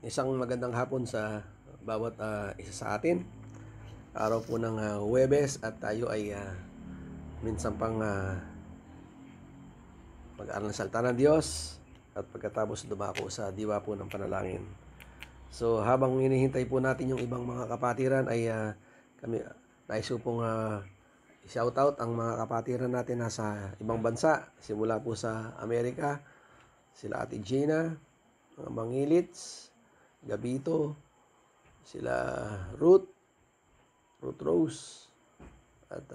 Isang magandang hapon sa bawat isa sa atin. Araw po ng Huwebes at tayo ay minsan pang mag-aaral ng salita ng Diyos at pagkatapos dumako sa diwa po ng panalangin. So habang hinihintay po natin yung ibang mga kapatiran ay kami nais po pong shout out ang mga kapatiran natin nasa ibang bansa. Simula po sa Amerika, sila Ate Gina, mga Mangilits, Gabito, sila Ruth Rose, at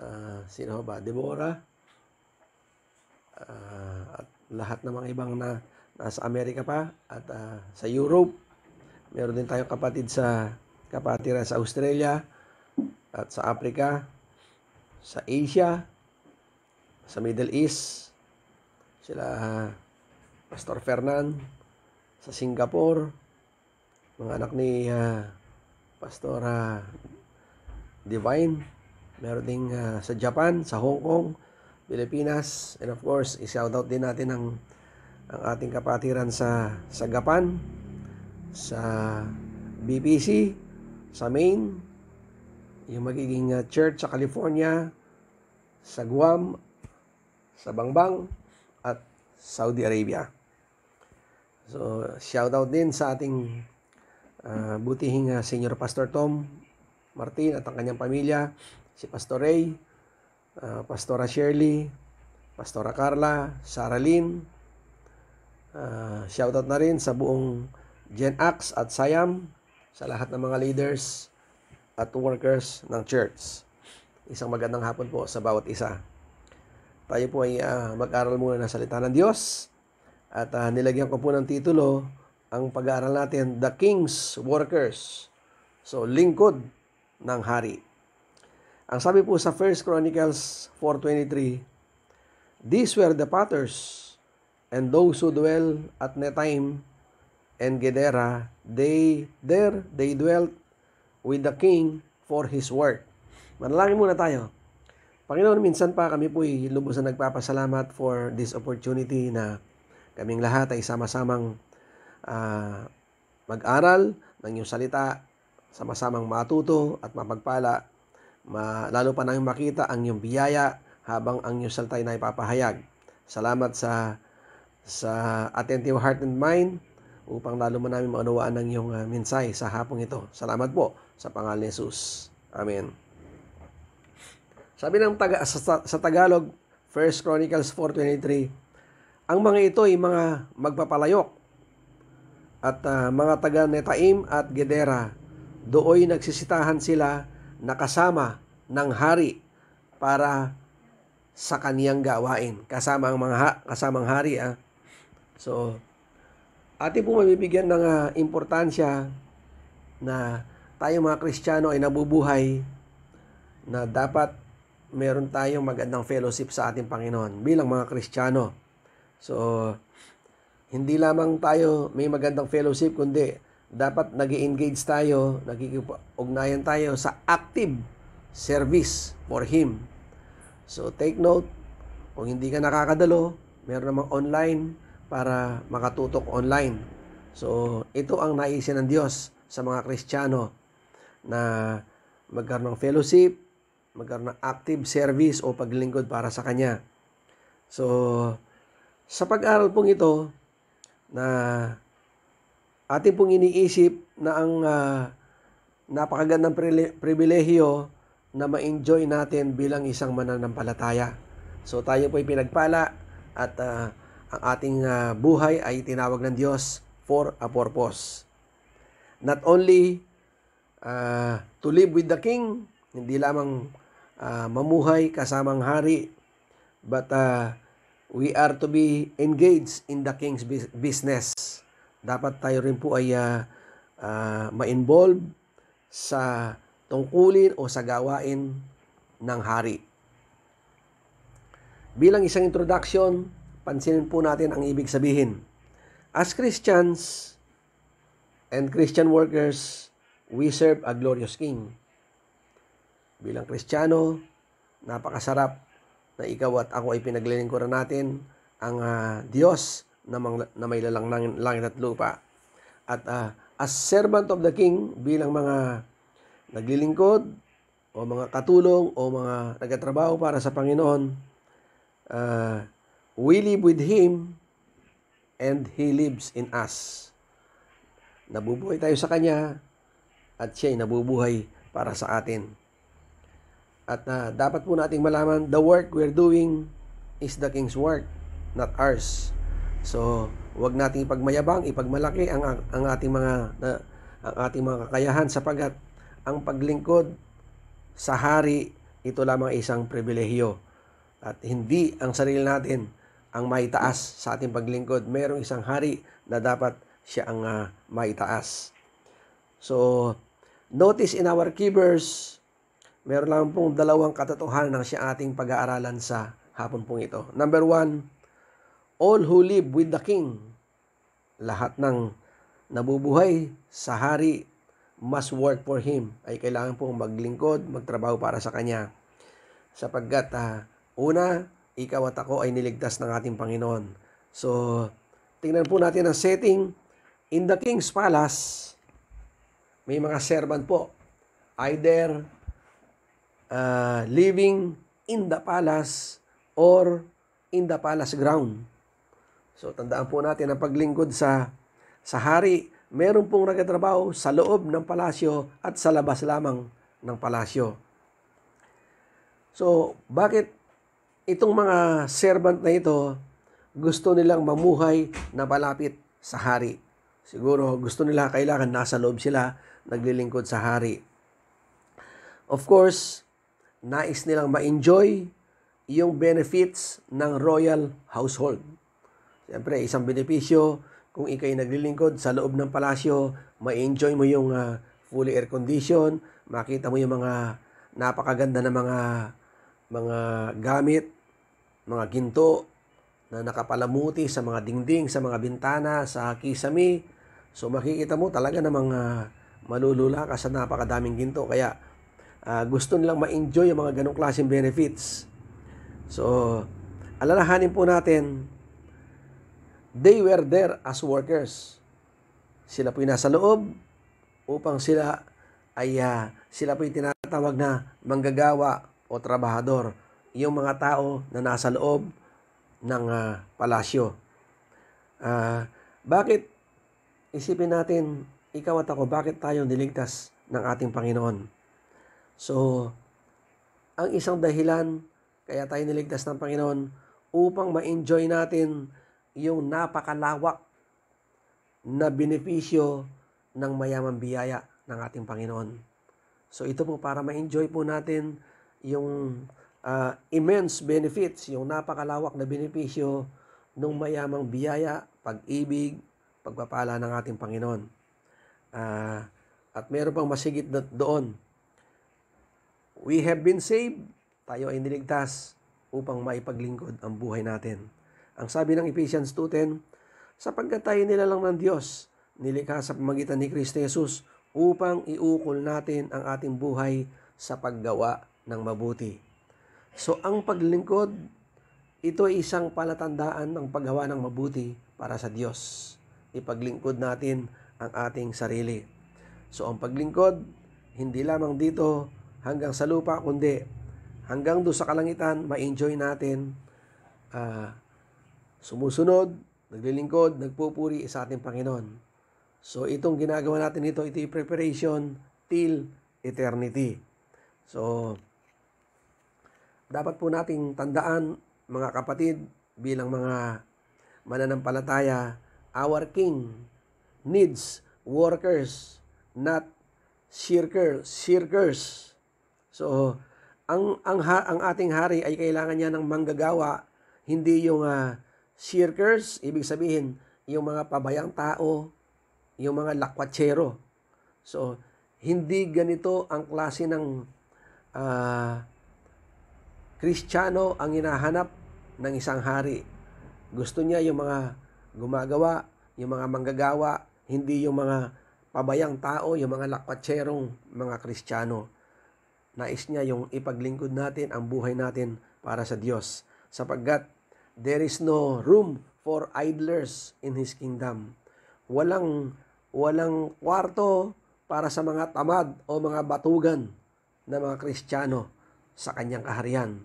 sino ba? Deborah, at lahat ng mga ibang nasa Amerika pa at sa Europe. Meron din tayong kapatiran sa Australia at sa Africa, sa Asia, sa Middle East, sila Pastor Fernan, sa Singapore, mga anak ni Pastor Divine. Meron ding sa Japan, sa Hong Kong, Pilipinas, and of course, i-shoutout din natin ang ating kapatiran sa Gapan, sa BPC, sa Maine, yung magiging church sa California, sa Guam, sa Bangbang, at Saudi Arabia. So, shoutout din sa ating butihing Senior Pastor Tom Martin at ang kanyang pamilya, si Pastor Ray, Pastora Shirley, Pastora Carla, Sarah Lynn. Shoutout na rin sa buong Gen X at Siam, sa lahat ng mga leaders at workers ng church. Isang magandang hapon po sa bawat isa. Tayo po ay mag-aral muna ng salita ng Diyos at nilagyan ko po ng titulo ang pag-aaral natin, The King's Workers. So, lingkod ng hari. Ang sabi po sa 1 Chronicles 4:23, These were the potters, and those who dwell at Netaim and Gedera, they dwelt with the king for his work. Manalangin muna tayo. Panginoon, minsan pa kami po'y lubos na nagpapasalamat for this opportunity na kaming lahat ay sama-samang mag-aral ng iyong salita, sama-samang matuto at mapagpala, lalo pa namin makita ang iyong biyaya habang ang iyong salita ay naipapahayag. Salamat sa attentive heart and mind upang lalo mo namin maunawaan ang iyong mensahe sa hapong ito. Salamat po sa pangalan ni Jesus. Amen. Sabi ng sa Tagalog, 1 Chronicles 4:23, ang mga ito ay mga magpapalayok at mga taga Netaim at Gedera. Dooy nagsisitahan sila nakasama ng hari para sa kaniyang gawain. Kasama ang kasamang hari. So, atin po mabibigyan ng importansya na tayo mga Kristiyano ay nabubuhay na dapat meron tayong magandang fellowship sa ating Panginoon bilang mga Kristiyano. So, hindi lamang tayo may magandang fellowship, kundi dapat nag-engage tayo, nagkikipag-ugnayan tayo sa active service for Him. So, take note, kung hindi ka nakakadalo, meron namang online para makatutok online. So, ito ang naisin ng Diyos sa mga Kristiyano na magkaroon ng fellowship, magkaroon ng active service o paglingkod para sa Kanya. So, sa pag-aral pong ito, na ating pong iniisip na ang napakagandang pribilehiyo na ma-enjoy natin bilang isang mananampalataya. So tayo po ay pinagpala at ang ating buhay ay tinawag ng Diyos for a purpose. Not only to live with the King, hindi lamang mamuhay kasamang hari, but we are to be engaged in the King's business. Dapat tayo rin po ay ma-involve sa tungkulin o sa gawain ng hari. Bilang isang introduction, pansinin po natin ang ibig sabihin. As Christians and Christian workers, we serve a glorious King. Bilang Kristiyano, napakasarap na ikaw at ako ay pinaglilingkuran natin ang Diyos na may lalang langit at lupa. At as servant of the king, bilang mga naglilingkod o mga katulong o mga nagtatrabaho para sa Panginoon, we live with Him and He lives in us. Nabubuhay tayo sa Kanya at Siya'y nabubuhay para sa atin. At dapat po nating malaman, the work we're doing is the King's work, not ours. So, huwag nating ipagmayabang, ipagmalaki ang ating mga kakayahan, sapagkat ang paglingkod sa hari, ito lamang isang pribilehiyo. At hindi ang sarili natin ang maitaas sa ating paglingkod. Mayroong isang hari na dapat siya ang maitaas. So, notice in our key verse, meron lang pong dalawang katotohanan na siya ating pag-aaralan sa hapon pong ito. Number 1, all who live with the king, lahat ng nabubuhay sa hari, must work for him, ay kailangan pong maglingkod, magtrabaho para sa kanya. Sapagkat, una, ikaw at ako ay niligtas ng ating Panginoon. So, tingnan po natin ang setting. In the king's palace, may mga servant po. Either living in the palace or in the palace ground. So, tandaan po natin ang paglingkod sa hari, meron pong nagtatrabaho sa loob ng palasyo at sa labas lamang ng palasyo. So, bakit itong mga servant na ito gusto nilang mamuhay na malapit sa hari? Siguro gusto nila, kailangan nasa loob sila, naglilingkod sa hari. Of course, nais nilang ma-enjoy yung benefits ng royal household. Siyempre, isang benepisyo, kung ikay naglilingkod sa loob ng palasyo, ma-enjoy mo yung fully air condition, makita mo yung mga napakaganda na mga gamit, mga ginto na nakapalamuti sa mga dingding, sa mga bintana, sa kisame. So makikita mo talaga namang malulula ka sa napakadaming ginto. Kaya gusto nilang ma-enjoy yung mga ganong klaseng benefits. So, alalahanin po natin, they were there as workers. Sila po yung nasa loob upang sila po yung tinatawag na manggagawa o trabahador. Yung mga tao na nasa loob ng palasyo. Bakit? Isipin natin, ikaw at ako, bakit tayo niligtas ng ating Panginoon? So, ang isang dahilan kaya tayo niligtas ng Panginoon upang ma-enjoy natin yung napakalawak na benepisyo ng mayamang biyaya ng ating Panginoon. So, ito po para ma-enjoy po natin yung immense benefits, yung napakalawak na benepisyo ng mayamang biyaya, pag-ibig, pagpapala ng ating Panginoon. At meron pang masigit doon. We have been saved, tayo ay niligtas upang maipaglingkod ang buhay natin. Ang sabi ng Ephesians 2:10, sapagkat tayo nilalang ng Diyos, nilikha sa pamagitan ni Kristo Jesus upang iukol natin ang ating buhay sa paggawa ng mabuti. So, ang paglingkod, ito ay isang palatandaan ng paggawa ng mabuti para sa Diyos. Ipaglingkod natin ang ating sarili. So, ang paglingkod, hindi lamang dito hanggang sa lupa, kundi hanggang doon sa kalangitan, ma-enjoy natin, sumusunod, naglilingkod, nagpupuri sa ating Panginoon. So, itong ginagawa natin ito yung preparation till eternity. So, dapat po nating tandaan, mga kapatid, bilang mga mananampalataya, our King needs workers, not shirkers. So, ang ating hari ay kailangan niya ng manggagawa, hindi yung shirkers, ibig sabihin, yung mga pabayang tao, yung mga lakwatsero. So, hindi ganito ang klase ng Kristiyano ang hinahanap ng isang hari. Gusto niya yung mga gumagawa, yung mga manggagawa, hindi yung mga pabayang tao, yung mga lakwatserong mga Kristiyano. Nais niya yung ipaglingkod natin ang buhay natin para sa Diyos. Sapagkat there is no room for idlers in His kingdom. Walang walang kwarto para sa mga tamad o mga batugan na mga Kristiyano sa kanyang kaharian.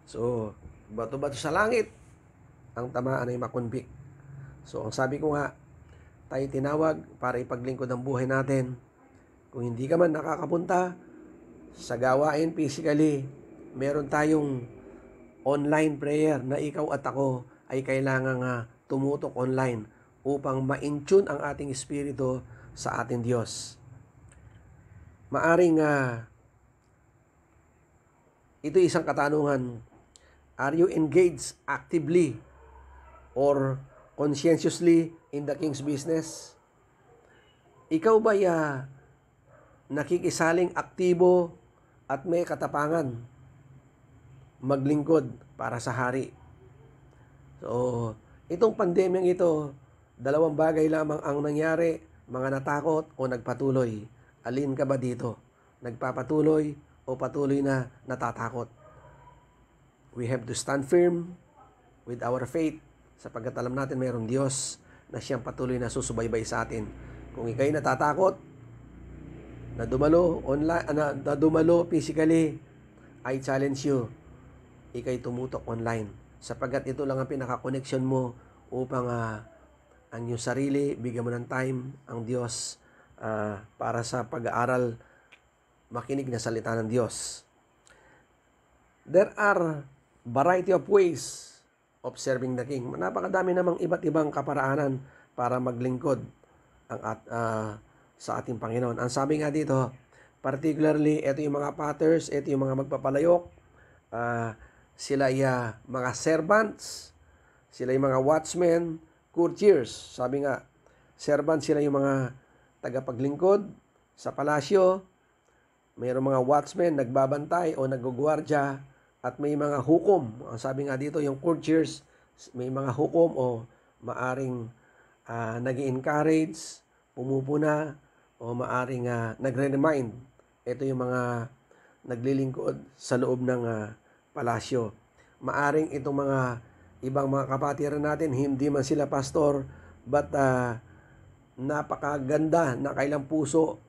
So, bato-bato sa langit, ang tamaan ay makonvict. So, ang sabi ko nga, tayo tinawag para ipaglingkod ang buhay natin. Kung hindi ka man nakakapunta sa gawain physically, meron tayong online prayer na ikaw at ako ay kailangang tumutok online upang ma-in-tune ang ating espiritu sa ating Diyos. Maaring ito isang katanungan. Are you engaged actively or conscientiously in the King's business? Ikaw ba nakikisaling aktibo at may katapangan maglingkod para sa hari? So, itong pandemyang ito, dalawang bagay lamang ang nangyari, mga natakot o nagpatuloy. Alin ka ba dito? Nagpapatuloy o patuloy na natatakot? We have to stand firm with our faith sapagkat alam natin mayroong Diyos na siyang patuloy na susubaybay sa atin. Kung ikaw'y natatakot na dumalo online, na dumalo physically, I challenge you, ikaw'y tumutok online sapagkat ito lang ang pinaka-connection mo upang ang iyong sarili, bigyan mo ng time ang Diyos para sa pag-aaral, makinig na salita ng Diyos. There are variety of ways of serving the King. Napakadami namang iba't ibang kaparaanan para maglingkod sa ating Panginoon. Ang sabi nga dito, particularly, ito yung mga patters, ito yung mga magpapalayok, sila ay mga servants, sila yung mga watchmen, courtiers. Sabi nga, servants sila yung mga tagapaglingkod sa palasyo, mayroong mga watchmen, nagbabantay o naggugwardya, at may mga hukom. Ang sabi nga dito, yung courtiers, may mga hukom o maaring nag-encourage, pumupuna, o maaring nagre-remind. Ito yung mga naglilingkod sa loob ng palasyo. Maaring itong mga ibang mga kapatiran natin, hindi man sila pastor, but napakaganda na kailang puso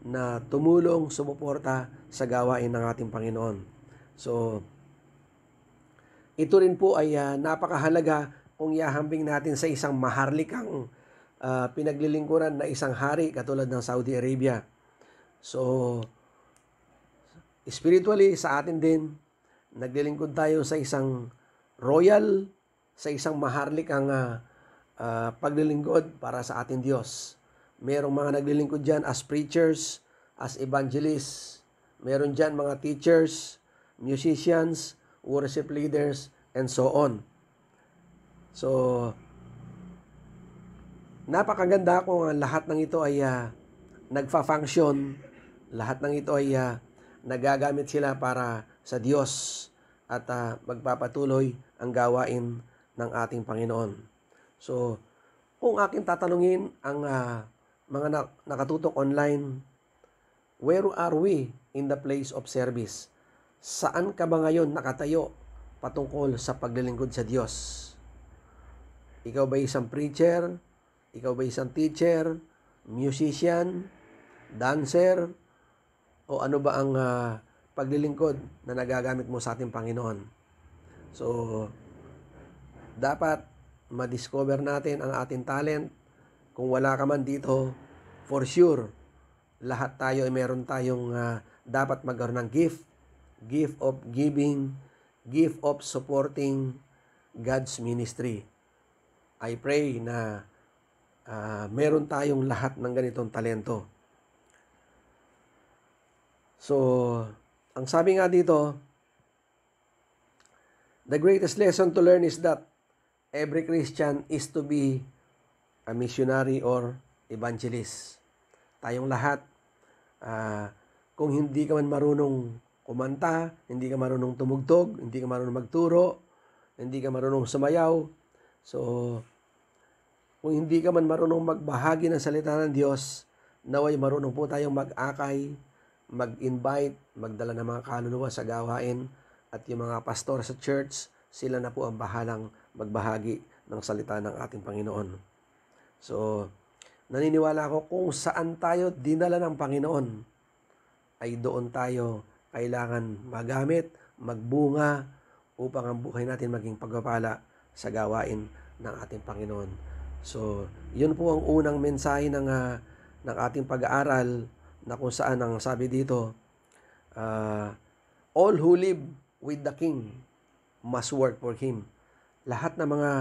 na tumulong, sumuporta sa gawain ng ating Panginoon. So, ito rin po ay napakahalaga kung ihahambing natin sa isang maharlikang pinaglilingkuran na isang hari katulad ng Saudi Arabia. So, spiritually sa atin din, naglilingkod tayo sa isang royal, sa isang maharlikang paglilingkod para sa ating Diyos. Merong mga naglilingkod dyan as preachers, as evangelists. Meron dyan mga teachers, musicians, worship leaders, and so on. So, napakaganda kung lahat ng ito ay nagfa-function, lahat ng ito ay nagagamit sila para sa Diyos at magpapatuloy ang gawain ng ating Panginoon. So, kung aking tatanungin ang mga nakatutok online, where are we in the place of service? Saan ka ba ngayon nakatayo patungkol sa paglilingkod sa Diyos? Ikaw ba isang preacher? Ikaw ba isang teacher? Musician? Dancer? O ano ba ang paglilingkod na nagagamit mo sa ating Panginoon? So, dapat ma-discover natin ang ating talent. Kung wala ka man dito, for sure, lahat tayo ay meron tayong dapat magkaroon ng gift of giving, gift of supporting God's ministry. I pray na meron tayong lahat ng ganitong talento. So, ang sabi nga dito, the greatest lesson to learn is that every Christian is to be a missionary or evangelist. Tayong lahat, kung hindi ka man marunong kumanta, hindi ka marunong tumugtog, hindi ka marunong magturo, hindi ka marunong sumayaw, so, kung hindi ka man marunong magbahagi ng salita ng Diyos, naway marunong po tayong mag-akay, mag-invite, magdala ng mga kaluluwa sa gawain, at yung mga pastor sa church, sila na po ang bahalang magbahagi ng salita ng ating Panginoon. So, naniniwala ako kung saan tayo dinala ng Panginoon, ay doon tayo kailangan magamit, magbunga, upang ang buhay natin maging pagpapala sa gawain ng ating Panginoon. So, yun po ang unang mensahe ng ating pag-aaral, na kung saan ang sabi dito, all who live with the King must work for Him. Lahat ng mga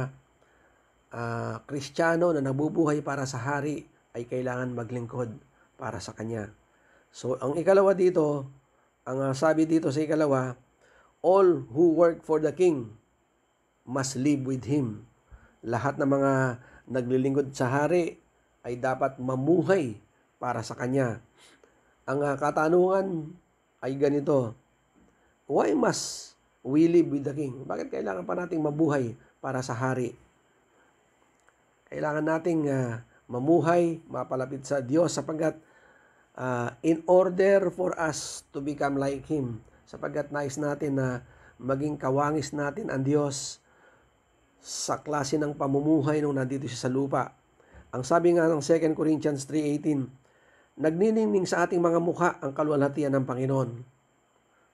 Kristiyano na nabubuhay para sa hari ay kailangan maglingkod para sa Kanya. So, ang ikalawa dito, ang sabi dito sa ikalawa, all who work for the King must live with Him. Lahat ng mga naglilingkod sa hari ay dapat mamuhay para sa Kanya. Ang katanungan ay ganito, why must we live with the King? Bakit kailangan pa nating mabuhay para sa hari? Kailangan nating mamuhay, mapalapit sa Diyos sapagkat in order for us to become like Him, sapagkat nais natin na maging kawangis natin ang Diyos sa klase ng pamumuhay nung nandito siya sa lupa. Ang sabi nga ng 2 Corinthians 3:18, nagniningning sa ating mga mukha ang kaluwalhatian ng Panginoon.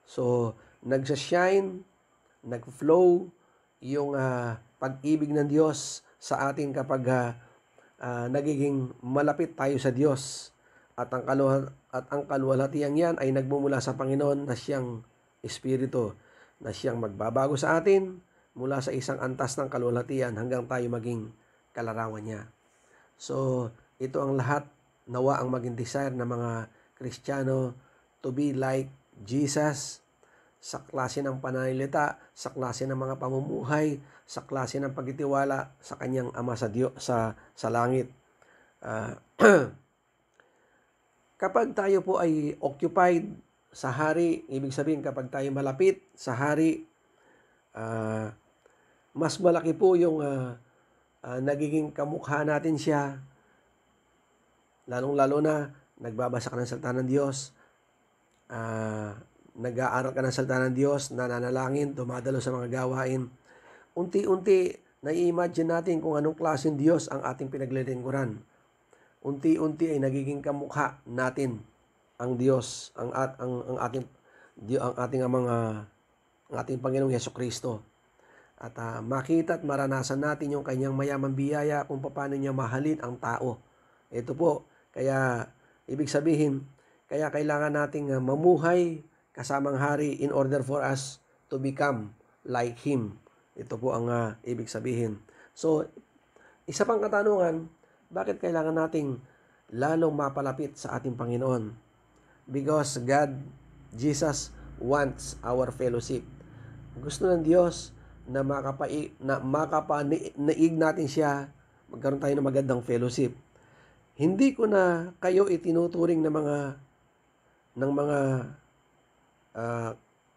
So, nagsashine, nag-flow yung pag-ibig ng Diyos sa atin kapag nagiging malapit tayo sa Diyos. At ang kaluwalhatian yan ay nagmumula sa Panginoon na siyang Espiritu, na siyang magbabago sa atin mula sa isang antas ng kaluwalhatian hanggang tayo maging kalarawan niya. So, ito ang lahat, nawa ang maging desire ng mga Kristiyano to be like Jesus sa klase ng pananalita, sa klase ng mga pamumuhay, sa klase ng pagtitiwala sa kanyang Ama sa Diyos sa langit. Kapag tayo po ay occupied sa hari, ibig sabihin kapag tayo malapit sa hari, mas malaki po yung nagiging kamukha natin siya. Lalong-lalo na nagbabasa ka ng salita ng Diyos, nag-aaral ka ng salita ng Diyos, nananalangin, dumadalo sa mga gawain. Unti-unti, nai-imagine natin kung anong klaseng Diyos ang ating pinaglilingkuran. Unti-unti ay nagiging kamukha natin ang Diyos, ang ating Panginoong Hesukristo. At makita at maranasan natin yung kanyang mayamang biyaya kung paano niya mahalin ang tao. Ito po, kaya ibig sabihin, kaya kailangan nating mamuhay kasamang hari in order for us to become like Him. Ito po ang ibig sabihin. So, isa pang katanungan, bakit kailangan nating lalong mapalapit sa ating Panginoon? Because God, Jesus, wants our fellowship. Gusto ng Diyos na makapanaig natin siya, magkaroon tayo ng magandang fellowship. Hindi ko na kayo itinuturing ng mga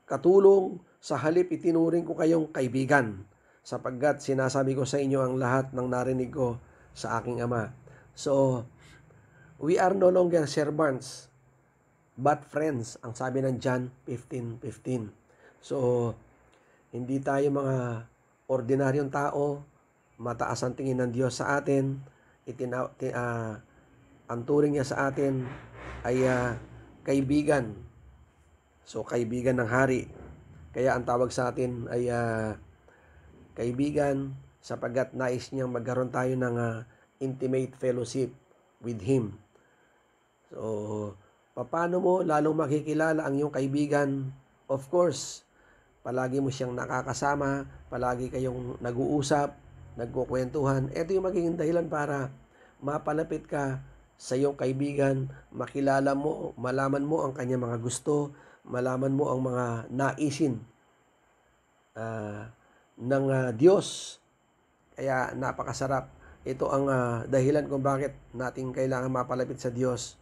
katulong, sa halip itinuring ko kayong kaibigan, sapagkat sinasabi ko sa inyo ang lahat ng narinig ko sa aking Ama. So, we are no longer servants, but friends, ang sabi ng John 15:15. So, hindi tayo mga ordinaryong tao, mataas ang tingin ng Diyos sa atin, ang turing niya sa atin ay kaibigan. So, kaibigan ng hari. Kaya ang tawag sa atin ay kaibigan, sapagkat nais niyang magkaroon tayo ng intimate fellowship with Him. So, paano mo lalong makikilala ang iyong kaibigan? Of course, palagi mo siyang nakakasama, palagi kayong nag-uusap, nagkukwentuhan. Ito yung magiging dahilan para mapalapit ka sa iyong kaibigan, makilala mo, malaman mo ang kanyang mga gusto, malaman mo ang mga naisin ng Diyos. Kaya napakasarap. Ito ang dahilan kung bakit natin kailangan mapalapit sa Diyos,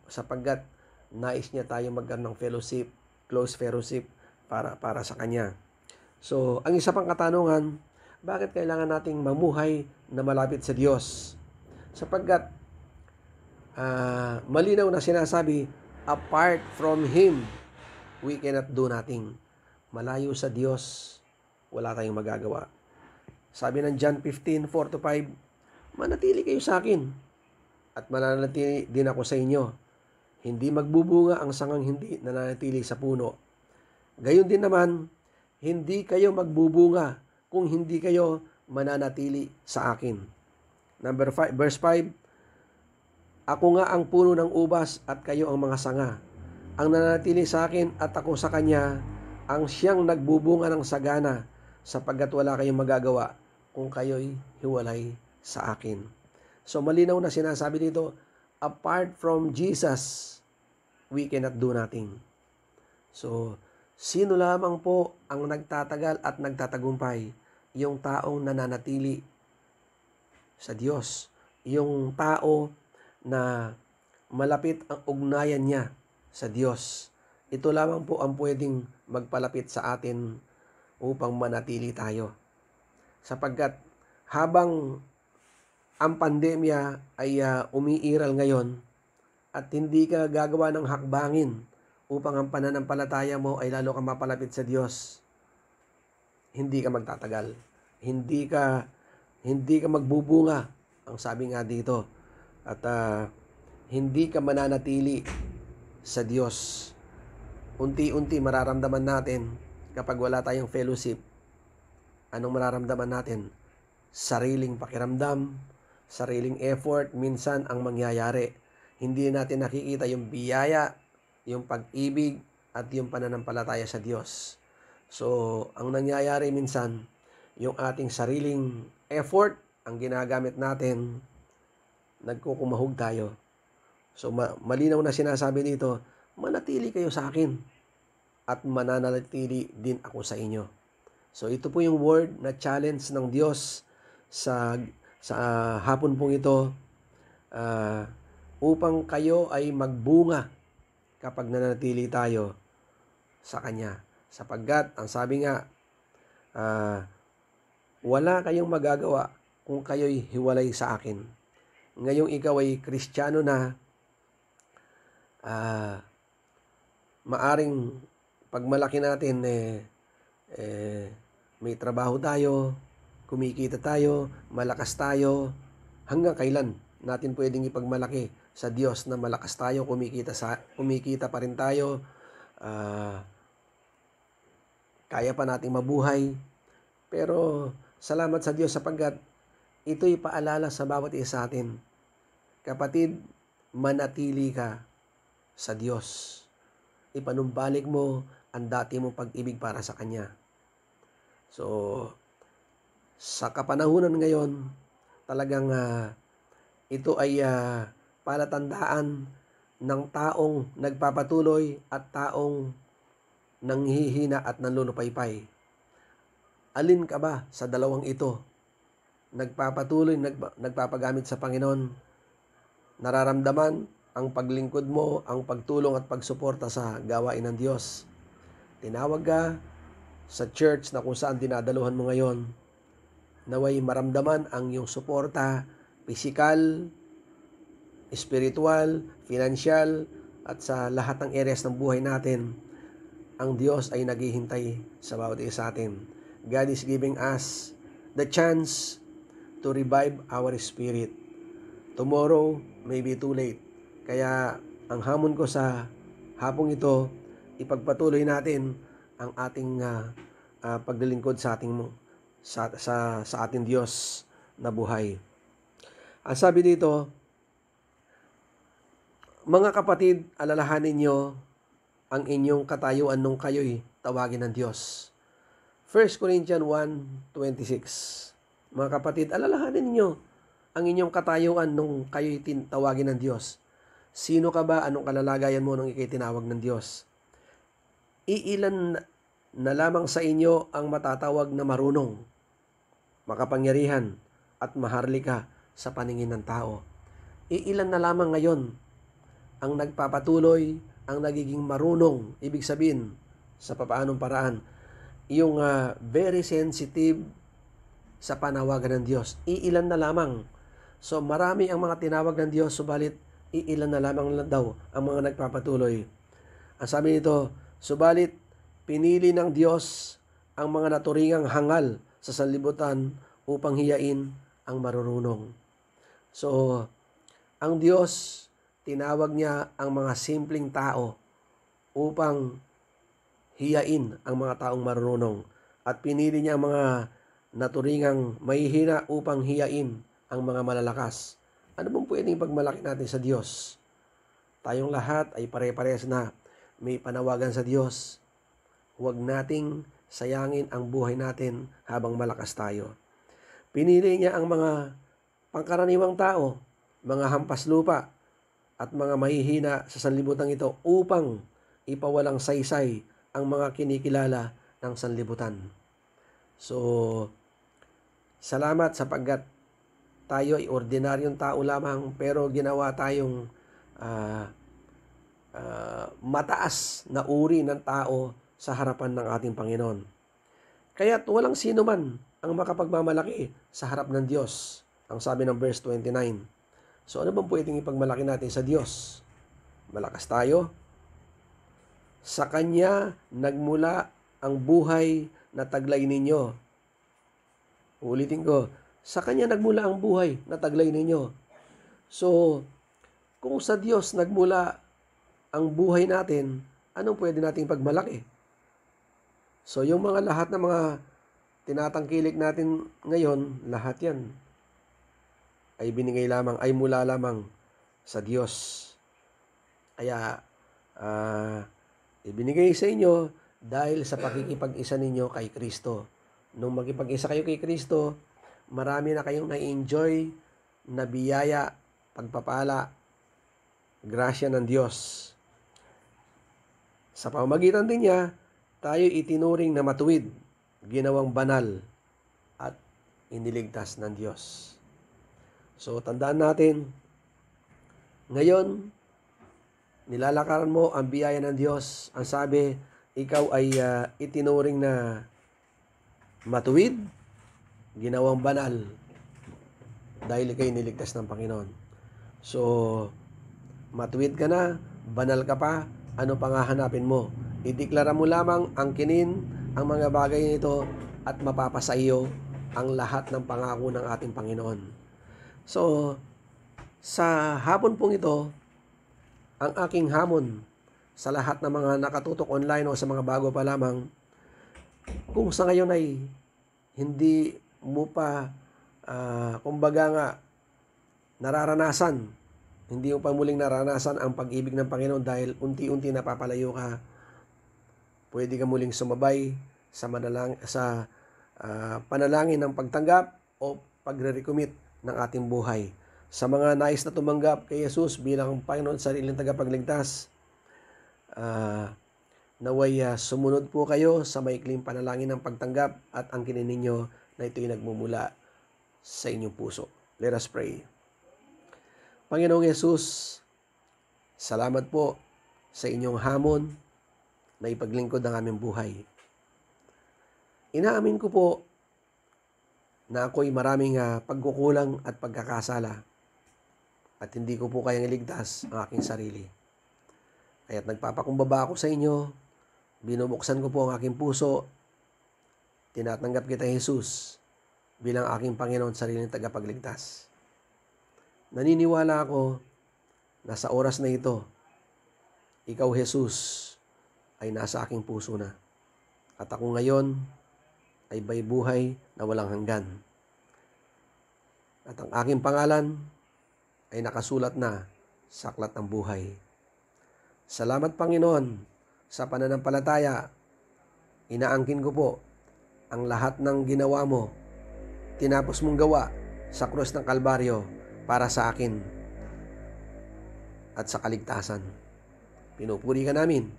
sapagkat nais niya tayo magkaroon ng fellowship, close fellowship para sa Kanya. So, ang isa pang katanungan, bakit kailangan nating mamuhay na malapit sa Diyos? Sapagkat malinaw na sinasabi, apart from Him, we cannot do nothing. Malayo sa Diyos, wala tayong magagawa. Sabi ng John 15:4-5, manatili kayo sa akin. at mananatili din ako sa inyo. Hindi magbubunga ang sangang hindi nananatili sa puno. Gayon din naman, hindi kayo magbubunga kung hindi kayo mananatili sa akin. Verse 5, ako nga ang puno ng ubas at kayo ang mga sanga. Ang nananatili sa akin at ako sa kanya, ang siyang nagbubunga ng sagana, sapagkat wala kayong magagawa kung kayo'y hiwalay sa akin. So malinaw na sinasabi dito, apart from Jesus, we cannot do nothing. So, sino lamang po ang nagtatagal at nagtatagumpay? Yung taong nananatili sa Diyos. Yung tao na malapit ang ugnayan niya sa Diyos. Ito lamang po ang pwedeng magpalapit sa atin upang manatili tayo. Sapagkat habang ang pandemya ay umiiral ngayon at hindi ka gagawa ng hakbangin upang ang pananampalataya mo ay lalo kang mapalapit sa Diyos, hindi ka magtatagal. Hindi ka magbubunga, ang sabi nga dito. At hindi ka mananatili sa Diyos. Unti-unti mararamdaman natin kapag wala tayong fellowship. Anong mararamdaman natin? Sariling pakiramdam, sariling effort, minsan ang mangyayari. Hindi natin nakikita yung biyaya, yung pag-ibig, at yung pananampalataya sa Diyos. So, ang nangyayari minsan, yung ating sariling effort, ang ginagamit natin, nagkukumahog tayo. So, malinaw na sinasabi dito, manatili kayo sa akin at mananatili din ako sa inyo. So, ito po yung word na challenge ng Diyos sa hapon pong ito, upang kayo ay magbunga kapag nanatili tayo sa Kanya. Sapagkat, ang sabi nga, wala kayong magagawa kung kayo'y hiwalay sa akin. Ngayong ikaw ay Kristiyano na, maaring pagmalaki natin, may trabaho tayo, kumikita tayo, malakas tayo, hanggang kailan natin pwedeng ipagmalaki sa Diyos na malakas tayo, kumikita pa rin tayo, kaya pa nating mabuhay. Pero salamat sa Diyos sapagkat ito'y paalala sa bawat isa sa atin. Kapatid, manatili ka sa Diyos. Ipanumbalik mo ang dati mong pag-ibig para sa Kanya. So, sa kapanahunan ngayon, talagang ito ay palatandaan ng taong nagpapatuloy at taong nanghihina at nanlulupaypay. Alin ka ba sa dalawang ito? Nagpapatuloy, nagpapagamit sa Panginoon, nararamdaman ang paglingkod mo, ang pagtulong at pagsuporta sa gawain ng Diyos. Tinawag ka sa church na kung saan dinadaluhan mo ngayon, naway maramdaman ang iyong suporta, pisikal, spiritual, financial, at sa lahat ng areas ng buhay natin. Ang Diyos ay naghihintay sa bawat isa sa atin. God is giving us the chance to revive our spirit. Tomorrow may be too late. Kaya ang hamon ko sa hapong ito, ipagpatuloy natin ang ating paglilingkod sa ating Diyos na buhay. Ang sabi dito, mga kapatid, alalahanin niyo ang inyong katayuan nung kayo'y tawagin ng Diyos. 1 Corinthians 1:26. Mga kapatid, alalahanin niyo ang inyong katayuan nung kayo'y tawagin ng Diyos. Sino ka ba? Anong kalalagayan mo nung ikay tinawag ng Diyos? Iilan na lamang sa inyo ang matatawag na marunong, makapangyarihan, at maharlika sa paningin ng tao. Iilan na lamang ngayon ang nagpapatuloy, ang nagiging marunong, ibig sabihin, sa papaanong paraan, yung very sensitive sa panawagan ng Diyos. Iilan na lamang. So marami ang mga tinawag ng Diyos, subalit iilan na lamang daw ang mga nagpapatuloy. Ang sabi nito, subalit pinili ng Diyos ang mga naturingang hangal sa sanlibutan upang hiyain ang marurunong. So, Ang Diyos, tinawag niya ang mga simpleng tao upang hiyain ang mga taong marunong. At pinili niya ang mga naturingang mahihina upang hiyain ang mga malalakas. Ano bang pwedeng pagmalaki natin sa Diyos? Tayong lahat ay pare-parehas na may panawagan sa Diyos. Huwag nating sayangin ang buhay natin habang malakas tayo. Pinili niya ang mga pangkaraniwang tao, mga hampas lupa, at mga mahihina sa sanlibutan ito upang ipawalang saysay ang mga kinikilala ng sanlibutan. So, salamat sapagkat tayo ay ordinaryong tao lamang pero ginawa tayong mataas na uri ng tao sa harapan ng ating Panginoon. Kaya't walang sino man ang makapagmamalaki sa harap ng Diyos. Ang sabi ng verse 29. So ano bang pwedeng ipagmalaki natin sa Diyos? Malakas tayo. Sa Kanya nagmula ang buhay na taglay ninyo. Ulitin ko. Sa Kanya nagmula ang buhay na taglay ninyo. So, kung sa Diyos nagmula ang buhay natin, anong pwede nating pagmalaki? So, yung mga lahat ng mga tinatangkilik natin ngayon, lahat yan ay binigay lamang, ay mula lamang sa Diyos. Kaya, ibinigay sa inyo dahil sa pakikipag-isa ninyo kay Kristo. Nung magkipag-isa kayo kay Kristo, marami na kayong na-enjoy na biyaya, pagpapala, grasya ng Diyos. Sa pamamagitan din niya, tayo itinuring na matuwid, ginawang banal, at iniligtas ng Diyos. So, tandaan natin, ngayon, nilalakaran mo ang biyaya ng Diyos. Ang sabi, ikaw ay itinuring na matuwid, ginawang banal, dahil ikay niligtas ng Panginoon. So, matuwid ka na, banal ka pa, ano pang hahanapin mo? Ideklara mo lamang ang kinin, ang mga bagay nito, at mapapasa iyo ang lahat ng pangako ng ating Panginoon. So, sa hapon pong ito, ang aking hamon sa lahat ng mga nakatutok online o sa mga bago pa lamang, kung sa ngayon ay hindi mo pa, kumbaga nga, nararanasan, hindi mo pa muling naranasan ang pag-ibig ng Panginoon dahil unti-unti napapalayo ka, pwede ka muling sumabay sa panalangin ng pagtanggap o pagre-recommit ng ating buhay. Sa mga nais na tumanggap kay Jesus bilang Panginoon at sariling tagapagligtas, naway sumunod po kayo sa maikling panalangin ng pagtanggap at ang kinin ninyo na ito'y nagmumula sa inyong puso. Let us pray. Panginoong Jesus, salamat po sa inyong hamon na ipaglingkod ang aming buhay. Inaamin ko po na ako'y maraming pagkukulang at pagkakasala at hindi ko po kayang iligtas ang aking sarili. Kaya't nagpapakumbaba ako sa inyo, binubuksan ko po ang aking puso, tinatanggap kita Jesus bilang aking Panginoon at sariling tagapagligtas. Naniniwala ako na sa oras na ito, ikaw Jesus ay nasa aking puso na. At ako ngayon ay may buhay na walang hanggan. At ang aking pangalan ay nakasulat na sa aklat ng buhay. Salamat Panginoon sa pananampalataya. Inaangkin ko po ang lahat ng ginawa mo, tinapos mong gawa sa krus ng Kalbaryo para sa akin at sa kaligtasan. Pinupuri ka namin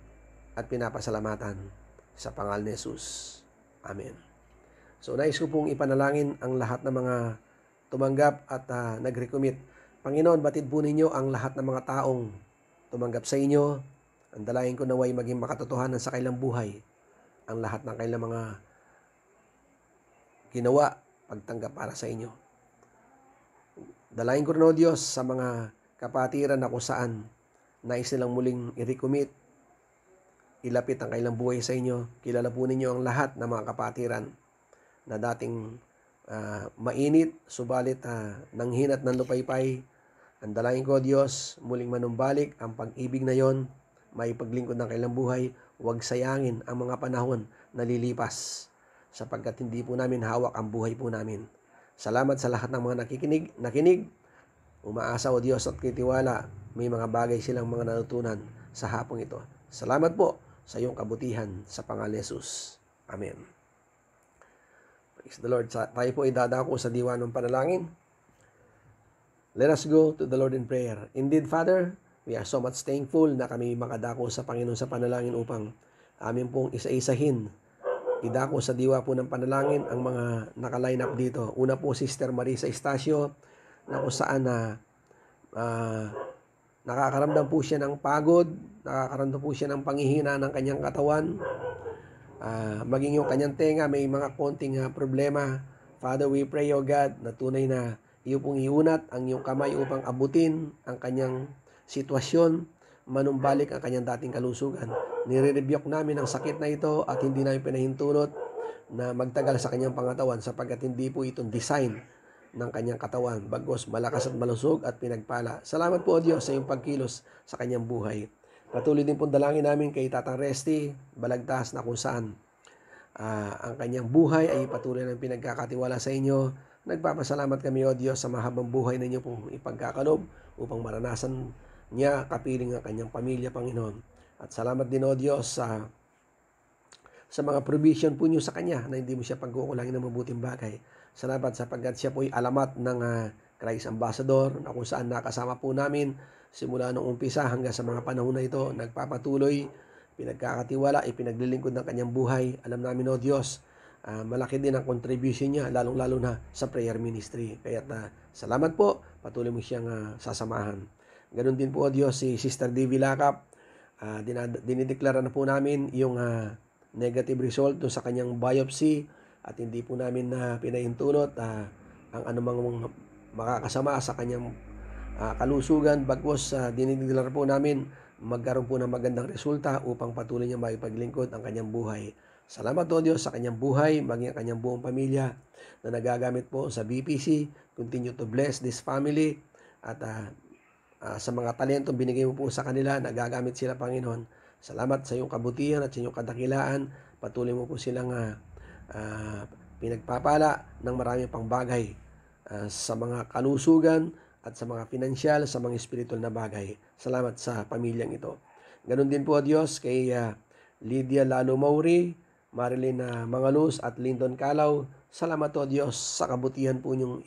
at pinapasalamatan sa pangalan ni Jesus. Amen. So, nais ko pong ipanalangin ang lahat ng mga tumanggap at nag-recommit. Panginoon, batid po ninyo ang lahat ng mga taong tumanggap sa inyo. Ang dalayan ko naway maging makatotohanan sa kailang buhay ang lahat ng kailang mga ginawa, pagtanggap para sa inyo. Dalayan ko rin o Diyos sa mga kapatiran na kung saan nais nilang muling i-recommit, ilapit ang kailang buhay sa inyo. Kilala po ninyo ang lahat ng mga kapatiran na dating mainit, subalit nanghinat ng lupaypay Ang dalangin ko, Diyos, muling manumbalik ang pag-ibig na yon, maipaglingkod ng kailang buhay, huwag sayangin ang mga panahon na lilipas sapagkat hindi po namin hawak ang buhay po namin. Salamat sa lahat ng mga nakinig. Umaasa o Diyos at kitiwala, may mga bagay silang mga natutunan sa hapong ito. Salamat po sa iyong kabutihan sa pangalan ni Jesus. Amen. Praise the Lord. Tayo po ay dadako sa diwa ng panalangin. Let us go to the Lord in prayer. Indeed, Father, we are so much thankful na kami makadako sa Panginoon sa panalangin upang amin pong isa-isahin. Idako sa diwa po ng panalangin ang mga naka-line up dito. Una po, Sister Marisa Estacio, na kung saan nakakaramdam po siya ng pagod, nakakaramdam po siya ng panghihina ng kanyang katawan, maging yung kanyang tenga may mga konting problema. Father, we pray, O God, na tunay na iyo pong iunat ang iyong kamay upang abutin ang kanyang sitwasyon, manumbalik ang kanyang dating kalusugan. Nire-rebuke namin ang sakit na ito at hindi namin pinahintulot na magtagal sa kanyang pangatawan sapagkat hindi po itong design ng kanyang katawan, bagos malakas at malusog at pinagpala. Salamat po, O Diyos, sa iyong pagkilos sa kanyang buhay. Patuloy din po dalangin namin kay Tatang Resty Balagtas na kung saan ang kanyang buhay ay patuloy ng pinagkakatiwala sa inyo. Nagpapasalamat kami, O Diyos, sa mahabang buhay na inyo pong ipagkakalob upang maranasan niya kapiling ang kanyang pamilya, Panginoon. At salamat din, O Diyos, sa mga provision po niyo sa kanya na hindi mo siya pagkukulangin ng mabuting bagay. Salamat sapagkat siya po ay alamat ng Christ Ambassador na kung saan nakasama po namin simula noong umpisa hanggang sa mga panahon na ito. Nagpapatuloy, pinagkakatiwala, ipinaglilingkod ng kanyang buhay. Alam namin, O Diyos, malaki din ang contribution niya, lalong-lalo na sa prayer ministry. Kaya salamat po, patuloy mo siyang sasamahan. Ganon din po, O Diyos, si Sister Divi Lakap. Dinideklara na po namin yung negative result sa kanyang biopsy at hindi po namin na pinahintulot ang anumang makakasama sa kanyang kalusugan. Bagkus dinideklara po namin magkaroon po ng magandang resulta upang patuloy niya maipaglingkod ang kanyang buhay. Salamat, O Diyos, sa kanyang buhay, maging ang kanyang buong pamilya na nagagamit po sa BPC. Continue to bless this family at sa mga talentong binigay mo po sa kanila, nagagamit sila, Panginoon. Salamat sa iyong kabutihan at sa iyong kadakilaan. Patuloy mo po silang pinagpapala ng marami pang bagay sa mga kalusugan at sa mga pinansyal, sa mga espiritual na bagay. Salamat sa pamilyang ito. Ganon din po, Diyos, kay Lydia Lalo Mauri, Marilyn Mangalus at Lyndon Calaw. Salamat, O Diyos, sa kabutihan po niyong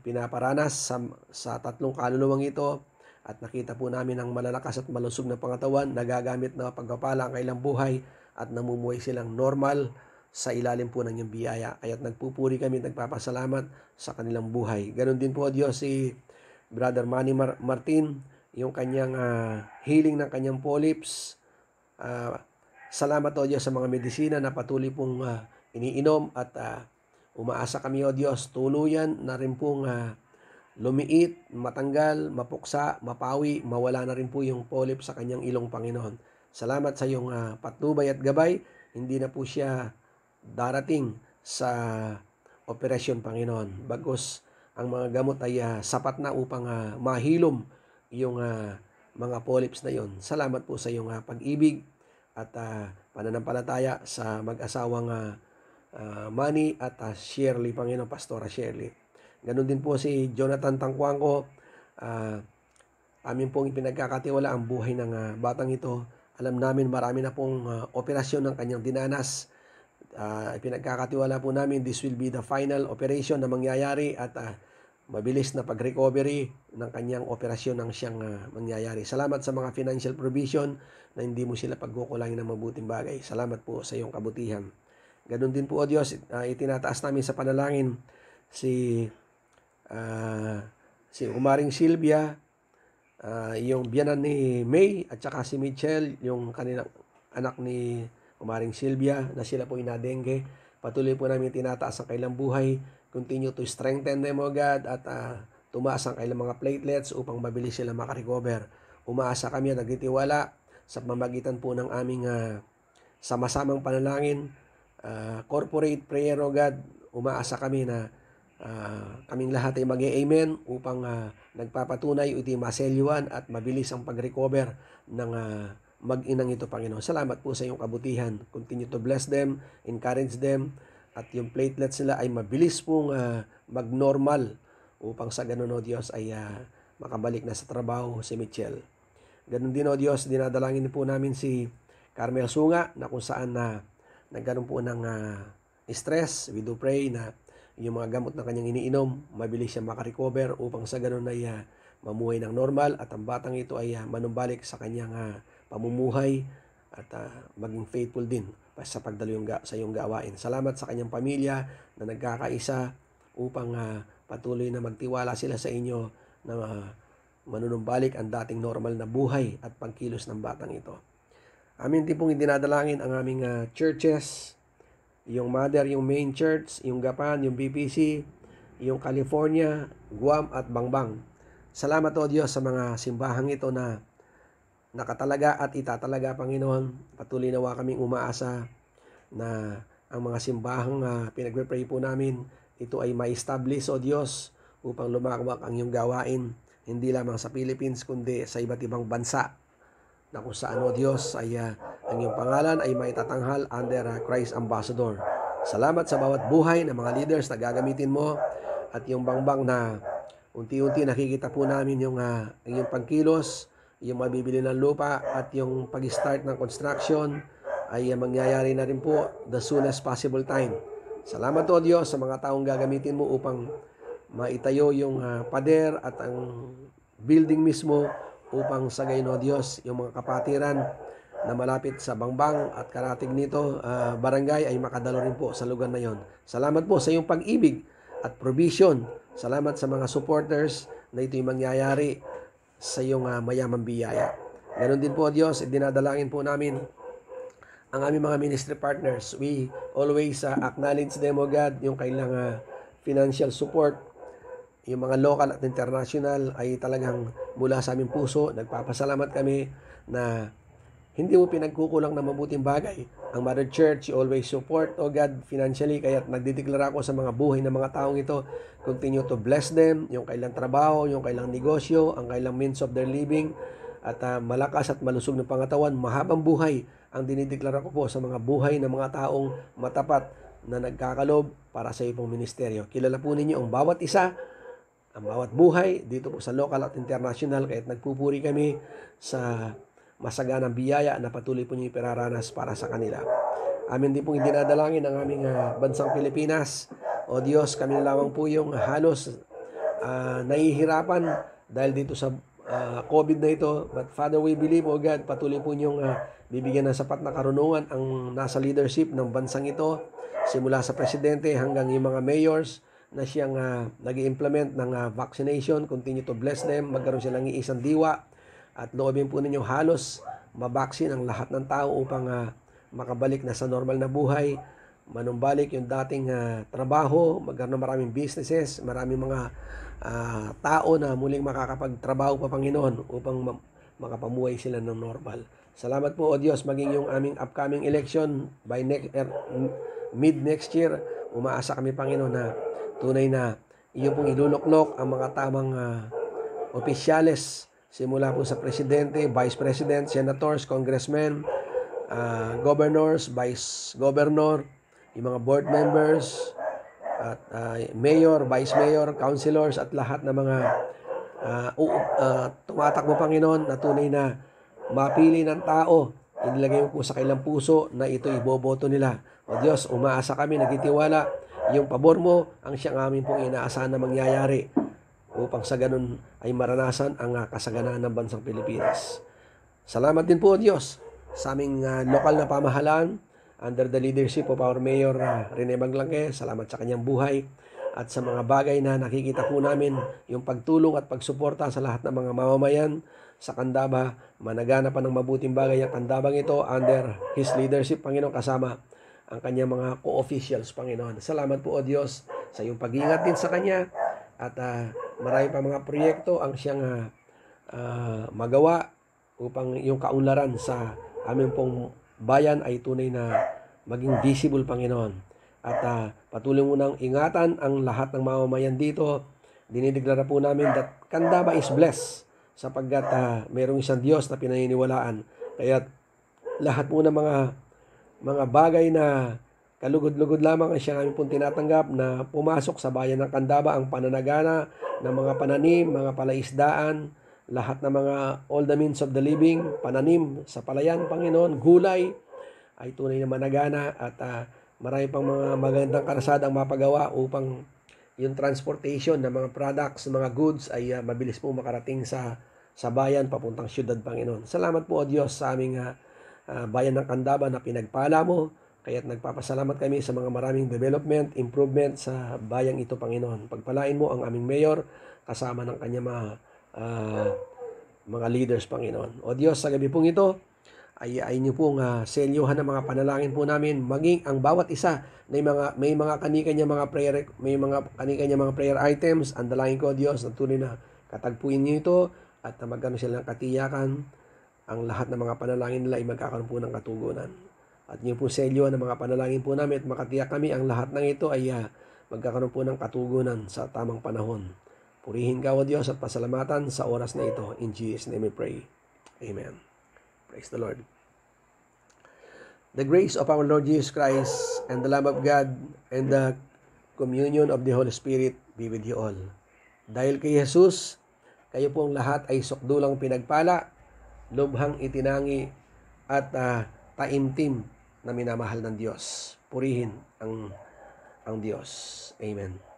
ipinaparanas sa tatlong kaluluwang ito. At nakita po namin ang malalakas at malusog na pangatawan, nagagamit na pagpapala ang kailang buhay at namumuhay silang normal sa ilalim po ng iyong biyaya. Kaya't nagpupuri kami, nagpapasalamat sa kanilang buhay. Ganon din po, Diyos, si Brother Manny Martin, yung kanyang healing ng kanyang polyps. Salamat, O Diyos, sa mga medisina na patuloy pong iniinom at umaasa kami, O Diyos, tuluyan na rin pong lumiit, matanggal, mapuksa, mapawi, mawala na rin po yung polyps sa kanyang ilong, Panginoon. Salamat sa iyong patnubay at gabay. Hindi na po siya darating sa operasyon, Panginoon. Bagos ang mga gamot ay sapat na upang mahilom yung mga polyps na yon. Salamat po sa iyong pag-ibig at pananampalataya sa mag-asawang Manny at Shirley, Panginoon, Pastora Shirley. Ganon din po si Jonathan Tangkwangko. Amin pong ipinagkakatiwala ang buhay ng batang ito. Alam namin marami na pong operasyon ng kanyang dinanas. Pinagkakatiwala po namin this will be the final operation na mangyayari at mabilis na pag-recovery ng kanyang operasyon ng siyang mangyayari. Salamat sa mga financial provision na hindi mo sila pagkukulangin ng mabuting bagay. Salamat po sa iyong kabutihan. Ganon din po, O Diyos, itinataas namin sa panalangin si Umaring Sylvia, yung biyanan ni May at saka si Michelle, yung kanilang anak ni Umaring Sylvia na sila po inadengge. Patuloy po namin tinataas ang kailang buhay. Continue to strengthen them, O God, at tumaas ang kailang mga platelets upang mabilis sila makarecover. Umaasa kami at nagtitiwala sa pamamagitan po ng aming sama-samang panalangin, corporate prayer, O God. Umaasa kami na kaming lahat ay mag-amen upang nagpapatunay iti maselyuan at mabilis ang pag-recover ng mag-inang ito, Panginoon. Salamat po sa iyong kabutihan. Continue to bless them, encourage them, at yung platelets nila ay mabilis pong mag-normal upang sa ganun, O Diyos, ay makabalik na sa trabaho si Mitchell. Ganun din, O Diyos, dinadalangin po namin si Carmel Sunga na kung saan nagkaroon po ng stress. We do pray na yung mga gamot na kanyang iniinom, mabilis siya makarecover upang sa ganun ay mamuhay ng normal at ang batang ito ay manumbalik sa kanyang pamumuhay at maging faithful din sa pagdalo sa iyong gawain. Salamat sa kanyang pamilya na nagkakaisa upang patuloy na magtiwala sila sa inyo na manunumbalik ang dating normal na buhay at pagkilos ng batang ito. Amin din pong idinadalangin ang aming churches, yung mother, yung main church, yung Gapan, yung BPC, yung California, Guam at Bangbang. Salamat, O Diyos, sa mga simbahang ito na nakatalaga at itatalaga, Panginoon. Patuloy nawa kaming umaasa na ang mga simbahang pinagpe-pray po namin, ito ay ma-establish, O Diyos, upang lumakwak ang iyong gawain, hindi lamang sa Philippines, kundi sa iba't ibang bansa, na kung saan, O Diyos, ay ang iyong pangalan ay maitatanghal under Christ Ambassador. Salamat sa bawat buhay ng mga leaders na gagamitin mo at yung Bangbang na unti-unti nakikita po namin yung iyong pagkilos, yung mabibili ng lupa at yung pag-start ng construction ay mangyayari na rin po the soonest possible time. Salamat, O Diyos, sa mga taong gagamitin mo upang maitayo yung pader at ang building mismo upang sa gayon, O Diyos, yung mga kapatiran na malapit sa Bangbang at karatig nito, barangay ay makadalo rin po sa lugar na yon. Salamat po sa iyong pag-ibig at provision. Salamat sa mga supporters na ito'y mangyayari sa iyong mayamang biyaya. Ganon din po, O Diyos, dinadalangin po namin ang aming mga ministry partners. We always acknowledge them, O God, yung kailang financial support. Yung mga local at international ay talagang mula sa aming puso. Nagpapasalamat kami na hindi mo pinagkukulang na mabuting bagay. Ang Mother Church, you always support, O God, financially. Kaya nagdideklara ako sa mga buhay ng mga taong ito. Continue to bless them, yung kailang trabaho, yung kailang negosyo, ang kailang means of their living, at malakas at malusog na pangatawan, mahabang buhay. Ang dinideklara ko po sa mga buhay ng mga taong matapat na nagkakalob para sa iyong ministeryo. Kilala po ninyo ang bawat isa, ang bawat buhay dito po sa local at international, kaya't nagpupuri kami sa masaganang biyaya na patuloy po niyo ipinararanas para sa kanila. Amin din pong idinadalangin ang aming bansang Pilipinas. O Diyos, kami na lamang po yung halos nahihirapan dahil dito sa COVID na ito. But Father, we believe, O God, patuloy po niyong bibigyan ng sapat na karunungan ang nasa leadership ng bansang ito, simula sa presidente hanggang yung mga mayors na siyang nag-i-implement ng vaccination. Continue to bless them, magkaroon silang iisang diwa at loobin po ninyo halos mabaksin ang lahat ng tao upang makabalik na sa normal na buhay, manumbalik yung dating trabaho, magkaroon ng maraming businesses, maraming mga tao na muling makakapagtrabaho pa, Panginoon, upang makapamuhay sila ng normal. Salamat po, O Diyos, maging yung aming upcoming election by mid next year, umaasa kami, Panginoon, na tunay na iyo pong iluluklok ang mga tamang opisyales, simula po sa presidente, vice president, senators, congressmen, governors, vice governor, yung mga board members, at mayor, vice mayor, councilors, at lahat ng mga tumatakbo, Panginoon, na tunay na mapili ng tao. Inilagay mo po sa kailang puso na ito iboboto nila. O Diyos, umaasa kami, nagtitiwala, yung pabor mo ang siyang amin pong inaasahan na mangyayari upang sa ganun ay maranasan ang kasaganaan ng bansang Pilipinas. Salamat din po, O Diyos, sa aming lokal na pamahalaan under the leadership of our Mayor Rene Maglangke. Salamat sa kanyang buhay at sa mga bagay na nakikita po namin, yung pagtulong at pagsuporta sa lahat ng mga mamamayan sa Candaba. Managana pa ng mabuting bagay ang Candabang ito under His leadership, Panginoon, kasama ang kanyang mga co-officials, Panginoon. Salamat po, O Diyos, sa iyong pag-iingat din sa kanya at marami pa mga proyekto ang siyang magawa upang yung kaunlaran sa aming pong bayan ay tunay na maging visible, Panginoon. At patuloy mo nang ingatan ang lahat ng mamamayan dito. Dinideklara po namin that Candaba is blessed sapagkat mayroong isang Diyos na pinaniniwalaan. Kaya lahat po ng mga bagay na kalugod-lugod lamang ang siya namin pong tinatanggap na pumasok sa bayan ng Candaba, ang pananagana ng mga pananim, mga palaisdaan, lahat ng mga all the means of the living, pananim sa palayan, Panginoon, gulay, ay tunay na managana at marami pang mga magandang karasada ang mapagawa upang yung transportation ng mga products, mga goods ay mabilis po makarating sa bayan papuntang syudad, Panginoon. Salamat po, O Diyos, sa aming bayan ng Candaba na pinagpala mo. Kaya't nagpapasalamat kami sa mga maraming development, improvement sa bayang ito, Panginoon. Pagpalain mo ang aming mayor kasama ng kanya mga leaders, Panginoon. O Diyos, sa gabi pong ito, ay niyo pong selyuhan ng mga panalangin po namin, maging ang bawat isa may mga kani-kanya mga prayer items. Ang dalangin ko, Diyos, na tunay na katagpuin niyo ito at na magkaroon sila ng katiyakan. Ang lahat ng mga panalangin nila ay magkakaroon po ng katugunan. At niyo po selyuhan ng mga panalangin po namin at makatiyak kami ang lahat ng ito ay magkakaroon po ng katugunan sa tamang panahon. Purihin ka, O Diyos, at pasalamatan sa oras na ito. In Jesus' name we pray. Amen. Praise the Lord. The grace of our Lord Jesus Christ and the love of God and the communion of the Holy Spirit be with you all. Dahil kay Jesus, kayo pong lahat ay sukdulang pinagpala, lubhang itinangi at taimtim na minamahal ng Diyos. Purihin ang Diyos. Amen.